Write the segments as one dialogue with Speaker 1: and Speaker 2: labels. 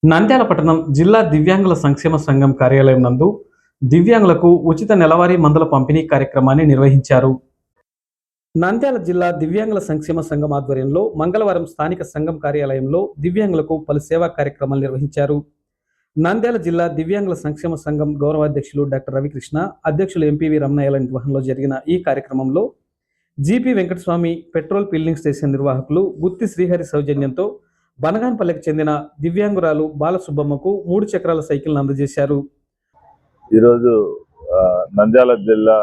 Speaker 1: నంద్యాల పట్టణం జిల్లా దివ్యాంగుల సంక్షేమ సంఘం కార్యాలయం నందు దివ్యాంగులకు ఉచిత నెలవారీ మందుల పంపిణీ కార్యక్రమాన్ని నిర్వహించారు. నంద్యాల జిల్లా దివ్యాంగుల సంక్షేమ సంఘం ఆధ్వర్యంలో మంగళవారం స్థానిక సంఘం కార్యాలయంలో దివ్యాంగులకు పలు సేవా కార్యక్రమాలు నిర్వహించారు. నంద్యాల జిల్లా దివ్యాంగుల సంక్షేమ సంఘం గౌరవాధ్యక్షులు డాక్టర్ రవికృష్ణ, అధ్యక్షులు ఎంపీవి రమణయ్యల నిర్వహణలో జరిగిన ఈ కార్యక్రమంలో GP Venkataswamy petrol filling station నిర్వాహకులు గుత్తి శ్రీహరి సౌజన్యంతో బనగాన్పల్లికి చెందిన దివ్యాంగురాలు బాలసుబ్బమ్మకు 3 చక్రాల సైకిల్ను అందజేశారు.
Speaker 2: ఈరోజు నంద్యాల జిల్లా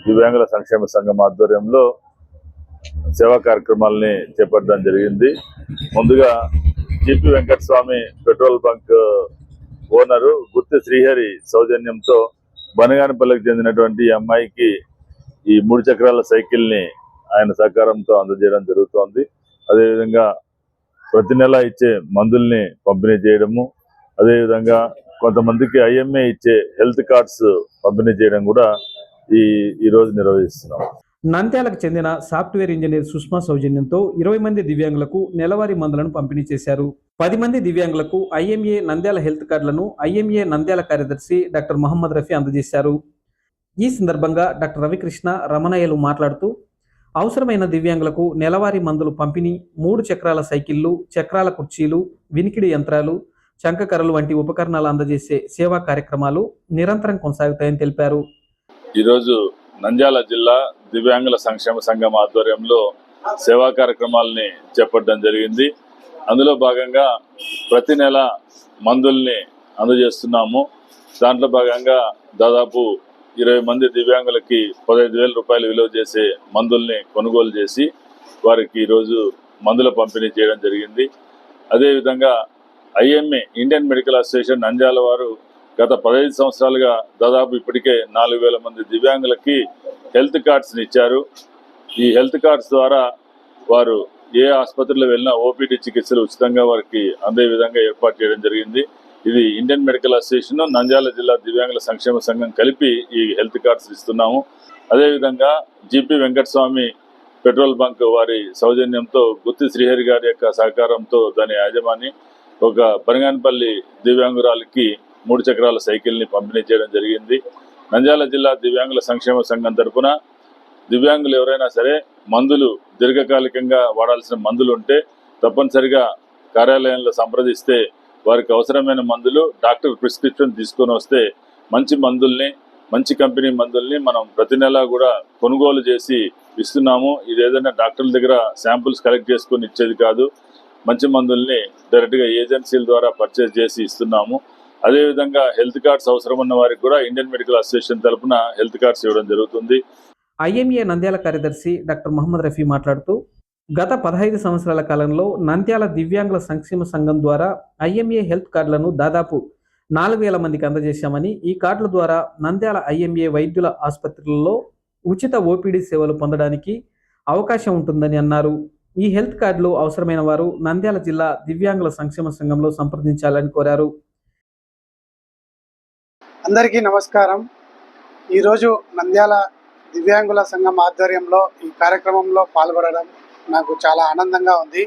Speaker 2: దివ్యాంగుల సంక్షేమ సంఘం ఆధ్వర్యంలో సేవా కార్యక్రమాలని చేపట్టడం జరిగింది. ముందుగా GP Venkataswamy petrol bunk owner Gutti Srihari సౌజన్యంతో బనగానపల్లికి చెందినటువంటి అమ్మాయికి ఈ 3 చక్రాల సైకిల్ని ఆయన సహకారంతో అందజేయడం జరుగుతోంది. అదేవిధంగా ప్రతి నెల ఇచ్చే మందుల్ని పంపిణీ చేయడము, అదేవిధంగా కొంతమందికి ఐఎంఏ ఇచ్చే హెల్త్ కార్డ్స్ పంపిణీ చేయడం కూడా ఈరోజు నిర్వహిస్తున్నాం.
Speaker 1: నంద్యాలకు చెందిన సాఫ్ట్వేర్ ఇంజనీర్ సుష్మా సౌజన్యంతో 20 మంది దివ్యాంగులకు నెలవారీ మందులను పంపిణీ చేశారు. 10 మంది దివ్యాంగులకు ఐఎంఏ నంద్యాల హెల్త్ కార్డులను ఐఎంఏ నంద్యాల కార్యదర్శి డాక్టర్ మహమ్మద్ రఫీ అందజేశారు. ఈ సందర్భంగా డాక్టర్ రవికృష్ణ, రమణయ్యలు మాట్లాడుతూ అవసరమైన దివ్యాంగులకు నెలవారీ మందులు పంపిణీ, 3 చక్రాల సైకిళ్లు, చక్రాల కుర్చీలు, వినికిడి యంత్రాలు, చంకకర్రలు వంటి ఉపకరణాలు అందజేసే సేవా కార్యక్రమాలు నిరంతరం కొనసాగుతాయని తెలిపారు.
Speaker 2: ఈరోజు నంద్యాల జిల్లా దివ్యాంగుల సంక్షేమ సంఘం ఆధ్వర్యంలో సేవా కార్యక్రమాలని చేపట్టడం జరిగింది. అందులో భాగంగా ప్రతి నెల మందుల్ని అందజేస్తున్నాము. దాంట్లో భాగంగా దాదాపు 20 మంది దివ్యాంగులకి 15,000 రూపాయలు విలువ చేసే మందుల్ని కొనుగోలు చేసి వారికి ఈరోజు మందుల పంపిణీ చేయడం జరిగింది. అదేవిధంగా IMA Indian medical association Nandyal వారు గత 15 సంవత్సరాలుగా దాదాపు ఇప్పటికే 4,000 మంది దివ్యాంగులకి హెల్త్ కార్డ్స్ని ఇచ్చారు. ఈ హెల్త్ కార్డ్స్ ద్వారా వారు ఏ ఆసుపత్రిలో వెళ్ళినా ఓపీడీ చికిత్సలు ఉచితంగా వారికి అందే విధంగా ఏర్పాటు చేయడం జరిగింది. ఇది ఇండియన్ మెడికల్ అసోసియేషన్, నంద్యాల జిల్లా దివ్యాంగుల సంక్షేమ సంఘం కలిపి ఈ హెల్త్ కార్డ్స్ ఇస్తున్నాము. అదేవిధంగా జీపీ వెంకటస్వామి పెట్రోల్ బంక్ వారి సౌజన్యంతో గుత్తి శ్రీహరి గారి యొక్క సహకారంతో దాని యాజమాని ఒక బనగానపల్లి దివ్యాంగురాలకి 3 చక్రాల సైకిల్ని పంపిణీ చేయడం జరిగింది. నంద్యాల జిల్లా దివ్యాంగుల సంక్షేమ సంఘం తరఫున దివ్యాంగులు ఎవరైనా సరే మందులు దీర్ఘకాలికంగా వాడాల్సిన మందులు ఉంటే తప్పనిసరిగా కార్యాలయంలో సంప్రదిస్తే వారికి అవసరమైన మందులు డాక్టర్ ప్రిస్క్రిప్షన్ తీసుకొని వస్తే మంచి మందుల్ని, మంచి కంపెనీ మందుల్ని మనం ప్రతి నెల కూడా కొనుగోలు చేసి ఇస్తున్నాము. ఇది ఏదైనా డాక్టర్ల దగ్గర శాంపుల్స్ కలెక్ట్ చేసుకొని ఇచ్చేది కాదు. మంచి మందుల్ని డైరెక్ట్గా ఏజెన్సీల ద్వారా పర్చేజ్ చేసి ఇస్తున్నాము. అదేవిధంగా హెల్త్ కార్డ్స్ అవసరం ఉన్న వారికి కూడా ఇండియన్ మెడికల్ అసోసియేషన్ తరఫున హెల్త్ కార్డ్స్ ఇవ్వడం జరుగుతుంది.
Speaker 1: ఐఎంఏ నంద్యాల కార్యదర్శి డాక్టర్ మహమ్మద్ రఫీ మాట్లాడుతూ గత 15 సంవత్సరాల కాలంలో నంద్యాల దివ్యాంగుల సంక్షేమ సంఘం ద్వారా ఐఎంఏ హెల్త్ కార్డులను దాదాపు 4,000 మందికి అందజేశామని, ఈ కార్డుల ద్వారా నంద్యాల ఐఎంఏ వైద్యుల ఆసుపత్రులలో ఉచిత ఓపీడీ సేవలు పొందడానికి అవకాశం ఉంటుందని అన్నారు. ఈ హెల్త్ కార్డులు అవసరమైన వారు నంద్యాల జిల్లా దివ్యాంగుల సంక్షేమ సంఘంలో సంప్రదించాలని కోరారు.
Speaker 3: అందరికీ నమస్కారం. ఈరోజు నంద్యాల దివ్యాంగుల సంఘం ఆధ్వర్యంలో ఈ కార్యక్రమంలో పాల్గొనడం నాకు చాలా ఆనందంగా ఉంది.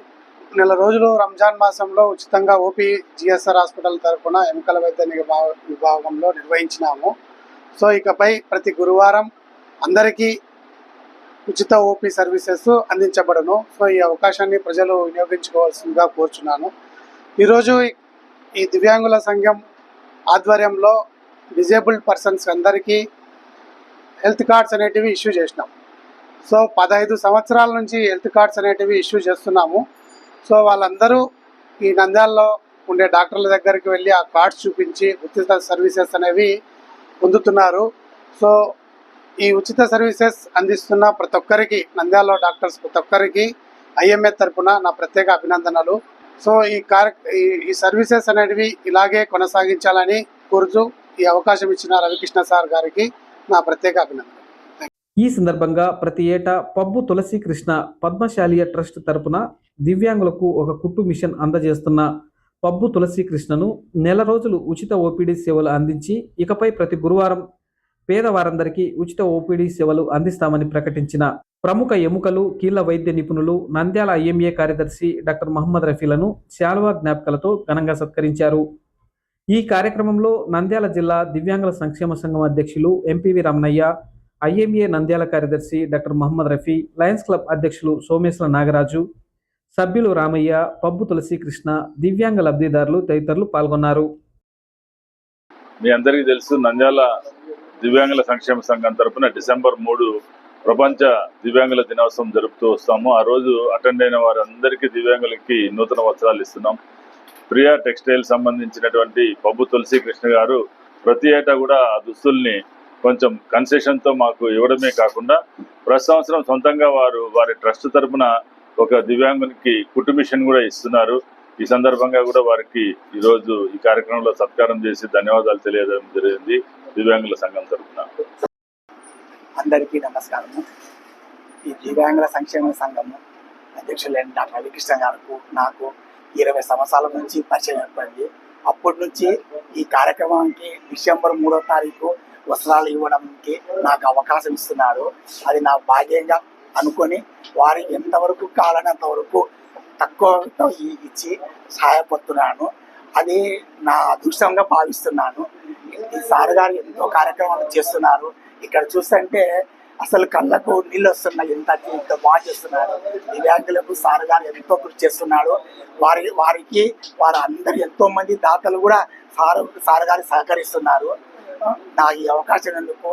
Speaker 3: నెల రోజులు రంజాన్ మాసంలో ఉచితంగా ఓపీ జిఎస్ఆర్ హాస్పిటల్ తరఫున ఎముకల వైద్య విభాగంలో నిర్వహించినాము. సో ఇకపై ప్రతి గురువారం అందరికీ ఉచిత ఓపీ సర్వీసెస్ అందించబడును. సో ఈ అవకాశాన్ని ప్రజలు వినియోగించుకోవాల్సిందిగా కోరుచున్నాను. ఈరోజు ఈ దివ్యాంగుల సంఘం ఆధ్వర్యంలో డిజేబుల్డ్ పర్సన్స్ అందరికీ హెల్త్ కార్డ్స్ అనేటివి ఇష్యూ చేసినాం. సో 15 సంవత్సరాల నుంచి హెల్త్ కార్డ్స్ అనేటివి ఇష్యూ చేస్తున్నాము. సో వాళ్ళందరూ ఈ నంద్యాలలో ఉండే డాక్టర్ల దగ్గరికి వెళ్ళి ఆ కార్డ్స్ చూపించి ఉచిత సర్వీసెస్ అనేవి పొందుతున్నారు. సో ఈ ఉచిత సర్వీసెస్ అందిస్తున్న ప్రతి ఒక్కరికి, నంద్యాలలో డాక్టర్స్ ప్రతి ఒక్కరికి ఐఎంఏ తరఫున నా ప్రత్యేక అభినందనలు. సో ఈ సర్వీసెస్ అనేటివి ఇలాగే కొనసాగించాలని కోరుతూ ఈ అవకాశం ఇచ్చిన రవికృష్ణ సార్ గారికి నా ప్రత్యేక అభినందనలు.
Speaker 1: ఈ సందర్భంగా ప్రతి ఏటా పబ్బు తులసి కృష్ణ పద్మశాలియ ట్రస్ట్ తరపున దివ్యాంగులకు ఒక కుట్టు మిషన్ అందజేస్తున్న పబ్బు తులసి కృష్ణను నెల రోజులు ఉచిత ఓపీడీ సేవలు అందించి ఇకపై ప్రతి గురువారం పేదవారందరికీ ఉచిత ఓపీడీ సేవలు అందిస్తామని ప్రకటించిన ప్రముఖ ఎముకలు కీళ్ల వైద్య నిపుణులు నంద్యాల ఐఎంఏ కార్యదర్శి డాక్టర్ మహమ్మద్ రఫీలను శాలువా జ్ఞాపికలతో ఘనంగా సత్కరించారు. ఈ కార్యక్రమంలో నంద్యాల జిల్లా దివ్యాంగుల సంక్షేమ సంఘం అధ్యక్షులు ఎంపీవి రమణయ్య, ఐఎంఏ నంద్యాల కార్యదర్శి doctor Mohammed Rafi, Lions Club అధ్యక్షులు సోమేశ్వర నాగరాజు, సభ్యులు రామయ్య, పబ్బు తులసీకృష్ణ, దివ్యాంగ లబ్ధిదారులు తదితరులు పాల్గొన్నారు.
Speaker 2: మీ అందరికీ తెలుసు, నంద్యాల దివ్యాంగుల సంక్షేమ సంఘం తరపున డిసెంబర్ 3 ప్రపంచ దివ్యాంగుల దినోత్సవం జరుపుతూ వస్తాము. ఆ రోజు అటెండ్ అయిన వారందరికీ దివ్యాంగులకి నూతన వస్త్రాలు ఇస్తున్నాం. ప్రియా టెక్స్టైల్ సంబంధించినటువంటి పబ్బు తులసీకృష్ణ గారు ప్రతి ఏటా కూడా ఆ దుస్తుల్ని కొంచెం కన్సెషన్తో మాకు ఇవ్వడమే కాకుండా ప్రతి సంవత్సరం సొంతంగా వారి ట్రస్ట్ తరపున ఒక దివ్యాంగునికి కుట్టు మిషన్ కూడా ఇస్తున్నారు. ఈ సందర్భంగా కూడా వారికి ఈరోజు ఈ కార్యక్రమంలో సత్కారం చేసి ధన్యవాదాలు తెలియజేయడం జరిగింది దివ్యాంగుల సంఘం తరఫున.
Speaker 4: అందరికీ నమస్కారము. ఈ దివ్యాంగుల సంక్షేమ సంఘము అధ్యక్షులైన డాక్టర్ రవికృష్ణ గారికి నాకు 20 సంవత్సరాల నుంచి పరిచయం ఏర్పడింది. అప్పటి నుంచి ఈ కార్యక్రమానికి డిసెంబర్ 3వ తారీఖు వస్త్రాలు ఇవ్వడానికి నాకు అవకాశం ఇస్తున్నారు. అది నా భాగ్యంగా అనుకొని వారి ఎంతవరకు కాలనంత వరకు తక్కువ ఇచ్చి సహాయపడుతున్నాను. అది నా అదృష్టంగా భావిస్తున్నాను. ఈ సార్ గారు ఎంతో కార్యక్రమాలు చేస్తున్నారు. ఇక్కడ చూస్తుంటే అసలు కళ్ళకు నీళ్ళు వస్తున్నాయి. ఎంత బాగా చేస్తున్నారు. దివ్యాంగులకు సార్ గారు ఎంతో కృషి చేస్తున్నాడు. వారికి అందరు ఎంతో మంది దాతలు కూడా సార్ గారు సహకరిస్తున్నారు. నాకు ఈ అవకాశం ఎందుకు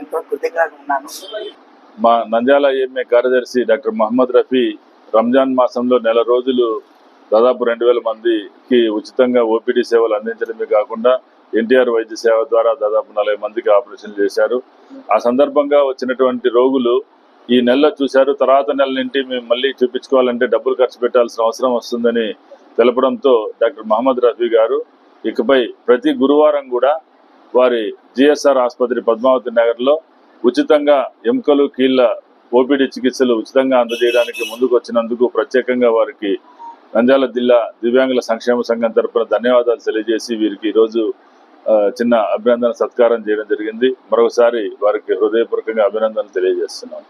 Speaker 4: ఎంతో కృతజ్ఞతగా ఉన్నాను.
Speaker 2: మా నంద్యాల ఐఎంఏ కార్యదర్శి డాక్టర్ మహమ్మద్ రఫీ రంజాన్ మాసంలో నెల రోజులు దాదాపు 2000 మందికి ఉచితంగా ఓపీడీ సేవలు అందించడమే కాకుండా ఎన్టీఆర్ వైద్య సేవ ద్వారా దాదాపు 40 మందికి ఆపరేషన్ చేశారు. ఆ సందర్భంగా వచ్చినటువంటి రోగులు ఈ నెలలో చూశారు. తర్వాత నెల నుండి మేము మళ్ళీ చూపించుకోవాలంటే డబ్బులు ఖర్చు పెట్టాల్సిన అవసరం వస్తుందని తెలపడంతో డాక్టర్ మహమ్మద్ రఫీ గారు ఇకపై ప్రతి గురువారం కూడా వారి జిఎస్ఆర్ ఆసుపత్రి పద్మావతి నగర్లో ఉచితంగా ఎముకలు కీళ్ళ ఓపీడీ చికిత్సలు ఉచితంగా అందజేయడానికి ముందుకు వచ్చినందుకు ప్రత్యేకంగా వారికి నంద్యాల జిల్లా దివ్యాంగుల సంక్షేమ సంఘం తరపున ధన్యవాదాలు తెలియజేసి వీరికి ఈరోజు చిన్న అభినందన సత్కారం చేయడం జరిగింది. మరొకసారి వారికి హృదయపూర్వకంగా అభినందనలు తెలియజేస్తున్నాం.